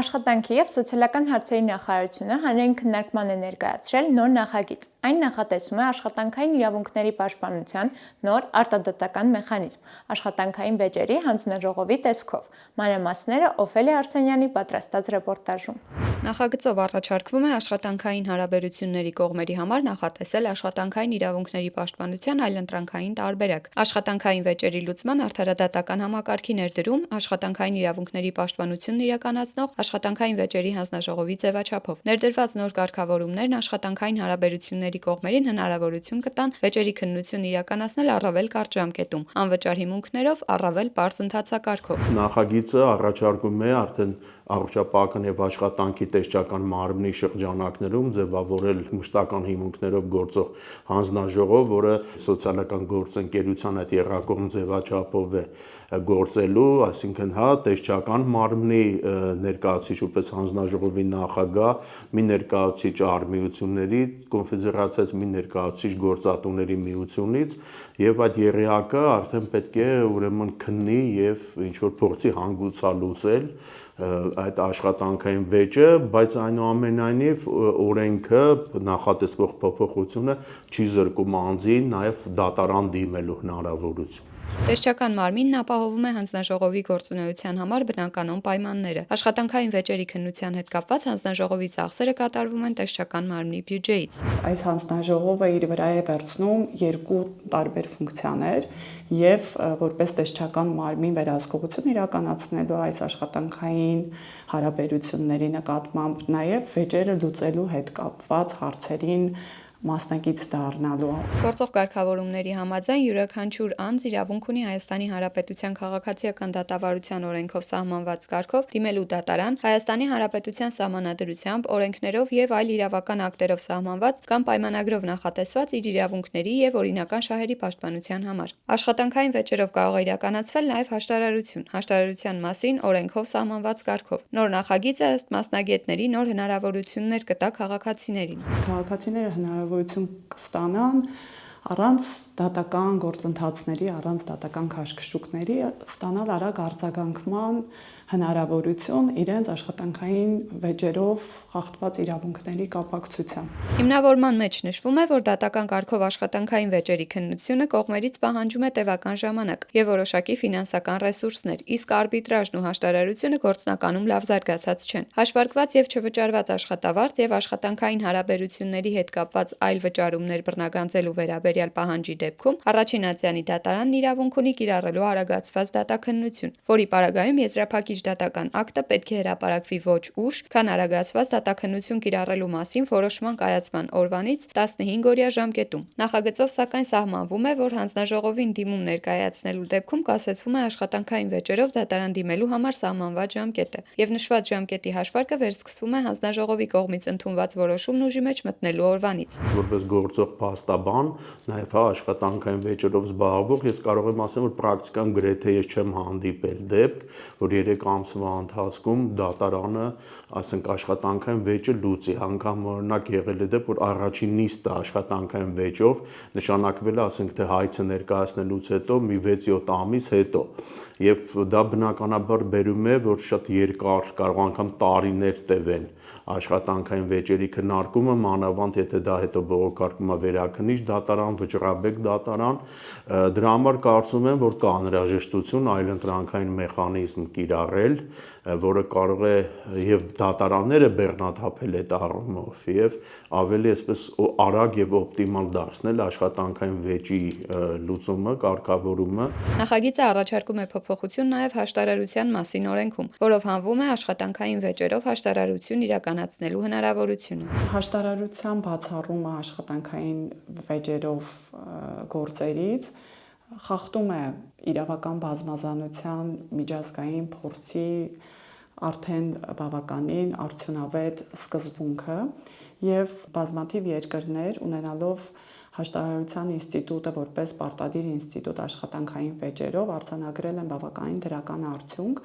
Աշխատանքի և սոցիալական հարցերի նախարարությունը հանրային քննարկման է ներկայացրել նոր նախագիծ։ Այն նախատեսում է աշխատանքային իրավունքների պաշտպանության նոր արտադատական մեխանիզմ՝ աշխատանքային վեճերի հանձնաժողովի տեսքով։ Մանրամասները Օֆելիա Արսենյանի պատրաստած ռեպորտաժում։ Նախագծով առաջարկվում է աշխատանքային հարաբերությունների կողմերի համար նախատեսել աշխատանքային իրավունքների պաշտպանության այլընտրանքային տարբերակ, աշխատանքային վեճերի լուծման արդարադատական համակարգի ներդրում, աշխատանքային իրավունքների պաշտպանությունն իրականացնող աշխատանքային վեճերի հանձնաժողովի ձևաչափով։ Ներդրված նոր կարգավորումներն աշխատանքային հարաբերությունների կողմերին հնարավորություն կտան վեճերի քննություն իրականացնել առավել կարճ ժամկետում, անվճար հիմունքներով, առավել պարզ ընթացակարգով։ Նախագիծը առաջարկում է արդեն առողջապահական եւ աշխատանքի տեսչական մարմնի շրջանակներում ձևավորել մշտական հիմունքներով գործող հանձնաժողով, որը սոցիալական գործընկերության այդ եռակողմ ձևաչափով է գործելու, այսինքն տեսչական մարմնի ներկայացուցիչ որպես հանձնաժողովի նախագահ, մի ներկայացուցիչ արհմիությունների կոնֆեդերացիայից, մի ներկայացուցիչ գործատուների միությունից, եւ այդ եռյակը արդեն պետք է ուրեմն քննի եւ ինչ որ փորձի հանգուցալուծել այդ աշխատանքային վեճը, բայց այնուամենայնիվ օրենքը նախատեսվող փոփոխությունը չի զրկում անձին նաև դատարան դիմելու հնարավորություն։ Տեսչական մարմինն ապահովում է հանձնաժողովի գործունեության համար բնականոն պայմանները։ Աշխատանքային վեճերի քննության հետ կապված հանձնաժողովի ծախսերը կատարվում են տեսչական մարմնի բյուջեից։ Այս հանձնաժողովը իր վրա է վերցնում երկու տարբեր ֆունկցիաներ եւ որպես տեսչական մարմին վերահսկողություն իրականացնելու այս աշխատանքային հարաբերությունների նկատմամբ նաեւ վեճերը լուծելու հետ կապված հարցերին մասնակից դառնալու։ Գործող կարգավորումների համաձայն յուրաքանչյուր անձ իրավունք ունի Հայաստանի Հանրապետության քաղաքացիական դատավարության օրենքով սահմանված կարգով դիմելու դատարան Հայաստանի Հանրապետության սահմանադրությամբ, օրենքներով եւ այլ իրավական ակտերով սահմանված կամ պայմանագրով նախատեսված իր իրավունքների եւ օրինական շահերի պաշտպանության համար։ Աշխատանքային վեճերով կարող է իրականացվել նաեւ հաշտարարություն, հաշտարարության մասին օրենքով սահմանված կարգով։ Նոր նախագիծը ըստ մասնագետների նոր հնարավորություններ կտա քաղաքացիներին։ Քաղաքացիները հնարավորություն կստանան առանց դատական գործընթացների, առանց դատական քաշքշուկների ստանալ արագ արձագանքման հնարավորություն իրենց աշխատանքային վեճերով խախտված իրավունքների կապակցությամբ։ Հիմնավորման մեջ նշվում է, որ դատական կարգով աշխատանքային վեճերի քննությունը կողմերից պահանջում է տևական ժամանակ եւ որոշակի ֆինանսական ռեսուրսներ, իսկ արբիտրաժն ու հաշտարարությունը գործնականում լավ զարգացած չեն։ Հաշվարկված եւ չվճարված աշխատավարձ եւ աշխատանքային հարաբերությունների հետ կապված այլ վճարումներ բռնագանձելու վերաբերյալ պահանջի դեպքում առաջին ատյանի դատարանն իրավունք ունի կիրառելու արագացված դատաքննություն, որի պարագայում եզրափակիչ դատական ակտը պետք է հրապարակվի ոչ ուշ, քան արագացված դատաքննություն կիրառելու մասին որոշման կայացման օրվանից 15-օրյա ժամկետում։ Նախագծով սակայն սահմանվում է, որ հանձնաժողովին դիմում ներկայացնելու դեպքում կասեցվում է աշխատանքային վեճերով դատարան դիմելու համար սահմանված ժամկետը, եւ նշված ժամկետի հաշվարկը վերսկսվում է հանձնաժողովի կողմից ընդունված որոշումն ուժի մեջ մտնելու օրվանից։ Որպես գործող փաստաբան, նաև աշխատանքային վեճերով զբաղվող, ես կարող եմ ասել, որ պրակտիկայում գրեթե ես չեմ հանդիպել դեպք, որ 3 ամսվա ընթացքում դատարանը, ասենք, աշխատանքային վեճը լուծի, անգամ օրինակ եղել է դեպք, որ առաջին նիստը աշխատանքային վեճով նշանակվել է, ասենք, թե հայցը ներկայացնելուց հետո մի 6-7 ամիս հետո, եւ դա բնականաբար բերում է, որ շատ երկար, կարող անգամ տարիներ տևեն աշխատանքային վեճերի քննարկումը, մանավանդ եթե դա հետո բողոքարկվում է վերաքննիչ դատարան, վճռաբեկ դատարան, դրա համար կարծում եմ, որ կա անհրաժեշտություն այլընտրանքային մեխանիզմ կիրառել, որը կարող է եւ դատարանները բեռնաթափել այդ առումով եւ ավելի այսպես արագ եւ օպտիմալ դարձնել աշխատանքային վեճի լուծումը, կարգավորումը։ Նախագիծը առաջարկում է փոփոխություն նաեւ հաշտարարության մասին օրենքում, որով հանվում է աշխատանքային վեճերով հաշտարարություն իրականացնելու հնարավորությունը։ Հաշտարարության բացառումը աշխատանքային վեճերով գործերից խախտում է իրավական բազմազանության միջազգային փորձի արդեն բավականին արդյունավետ սկզբունքը եւ բազմաթիվ երկրներ ունենալով հաշտարարության ինստիտուտը որպես պարտադիր ինստիտուտ աշխատանքային վեճերով արձանագրել են բավականին դրական արդյունք։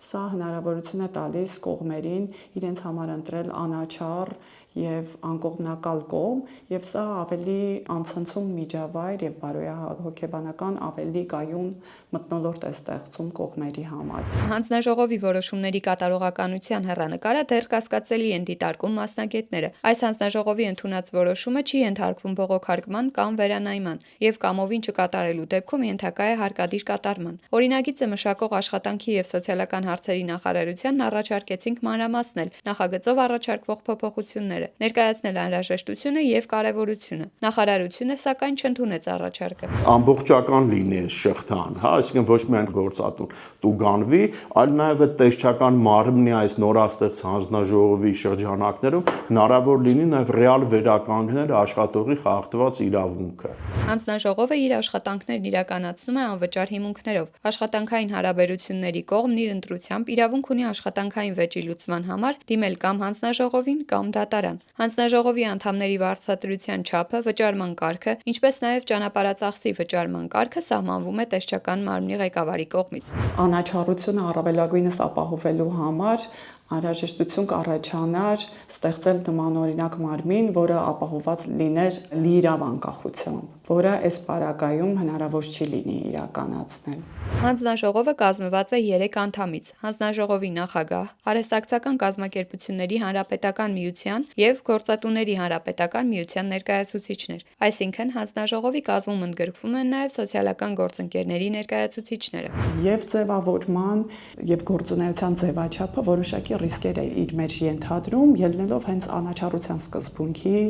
Սա հնարավորություն է տալիս կողմերին իրենց համար ընտրել անաչառ եւ անկողմնակալ կողմ, եւ սա ավելի անցնցում միջավայր եւ բարոյահոգեբանական ավելի կայուն մթնոլորտ է ստեղծում կողմերի համար։ Հանձնաժողովի որոշումների կատարողականության հեռանկարը դեռ կասկածելի են դիտարկում մասնագետները։ Այս հանձնաժողովի ընդունած որոշումը չի ենթարկվում բողոքարկման կամ վերանայման եւ կամովին չկատարելու դեպքում ենթակա է հարկադիր կատարման։ Օրինագիծը մշակող աշխատանքի եւ սոցիալական հարցերի նախարարությանն առաջարկեցինք մանրամասնել նախագծով առաջարկվող փոփոխությունները, ներկայացնել անհրաժեշտությունը եւ կարեւորությունը։ Նախարարությունը սակայն չընդունեց առաջարկը։ Ամբողջական լինի այս շղթան, հա, այսինքն ոչ միայն գործատուն տուգանվի, այլ նաեւ այդ տեսչական մարմնի այս նորաստեղծ հանձնաժողովի շրջանակներում հնարավոր լինի նաեւ ռեալ վերականգնել աշխատողի խախտված իրավունքը։ Հանձնաժողովը իր աշխատանքներն իրականացնում է անվճար հիմունքներով։ Աշխատանքային հարաբերությունների կողմն իր ընտրությամբ իրավունք ունի աշխատանքային վեճի լուծման համար դիմել կամ հանձնաժողովին կամ դատարան։ Հանձնաժողովի անդամների վարձատրության չափը, վճարման կարգը, ինչպես նաև ճանապարհածախսի վճարման կարգը սահմանվում է տեսչական մարմնի ղեկավարի կողմից։ Անաչառությունը առավելագույնս ապահովելու համար անհրաժեշտություն կառաջանար ստեղծել նմանօրինակ մարմին, որը ապահովված լիներ լիիրավ անկախությամբ, որը այս պարագայում հնարավոր չի լինի իրականացնել։ Հանձնաժողովը կազմված է 3 անդամից՝ հանձնաժողովի նախագահ, արհեստակցական կազմակերպությունների հանրապետական միության եւ գործատուների հանրապետական միության ներկայացուցիչներ։ Այսինքն հանձնաժողովի կազմում ընդգրկվում են նաեւ սոցիալական գործընկերների ներկայացուցիչները։ Եվ ձևավորման եւ գործունեության ձևաչափը որոշակի ռիսկեր է իր մեջ ենթադրում, ելնելով հենց անաչառության սկզբունքի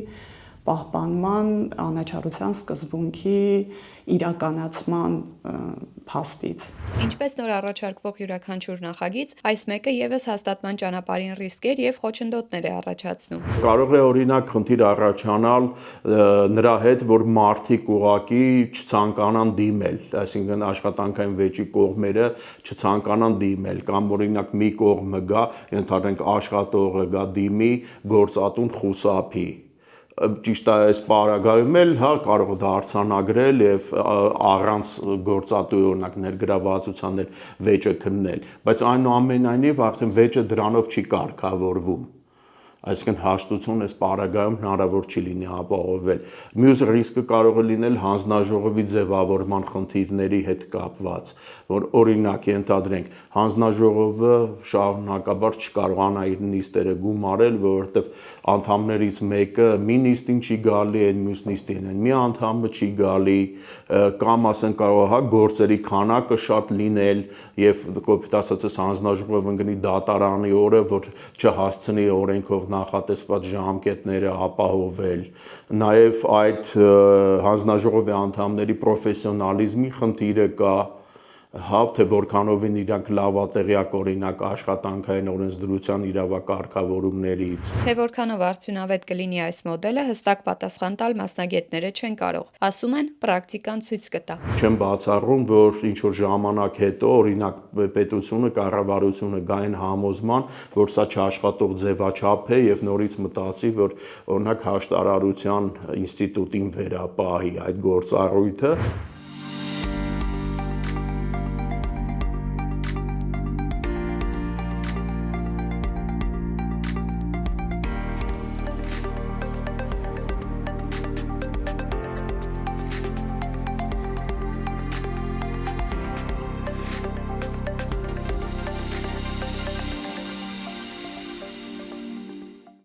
պահպանման, անաչառության սկզբունքի իրականացման փաստից։ Ինչպես նոր առաջարկվող յուրաքանչյուր նախագիծ, այս մեկը եւս հաստատման ճանապարհին ռիսկեր եւ խոչընդոտներ է առաջացնում։ Կարող է օրինակ խնդիր առաջանալ նրա հետ, որ մարդիկ ուղակի չցանկանան դիմել, այսինքն աշխատանքային վեճի կողմերը չցանկանան դիմել, կամ օրինակ մի կողմը գա, ենթադրենք աշխատողը գա դիմի, գործատուն խուսափի։ Ճիշտ է, այս պարագայում էլ հա կարող է դարձանագրել եւ առանց գործատուի օրինակ ներգրավվածության վեճը քննել, բայց այնուամենայնիվ արդեն վեճը դրանով չի կարգավորվում։ Այսինքն հաշտություն այս պարագայում հնարավոր չի լինի ապահովել։ Մյուս ռիսկը կարող է լինել հանձնաժողովի ձևավորման խնդիրների հետ կապված, որ օրինակ ենթադրենք հանձնաժողովը շարունակաբար չկարողանա իր նիստերը գումարել, որովհետև անդամներից մեկը մի նիստին չի գալի, այն մյուս նիստին այն մի անդամը չի գալի, կամ ասենք կարող է գործերի քանակը շատ լինել եւ կոպիտ ասած հանձնաժողովը ընկնի դատարանի օրը, որ չհասցնի օրենքով նախատեսված ժամկետները ապահովել, նաև այդ հանձնաժողովի անդամների պրոֆեսիոնալիզմի խնդիրը կա, հա, թե որքանով են իրանք լավատեղյակ օրինակ աշխատանքային օրենսդրության իրավակարգավորումներից։ Թե որքանով արդյունավետ կլինի այս մոդելը, հստակ պատասխան տալ մասնագետները չեն կարող։ Ասում են, պրակտիկան ցույց կտա։ Չեմ բացառում, որ ինչ որ ժամանակ հետո օրինակ պետությունը, կառավարությունը գային համոզման, որ սա չաշխատող ձևաչափ է եւ նորից մտածի, որ օրինակ հաշտարարության ինստիտուտին վերապահի այդ գործառույթը։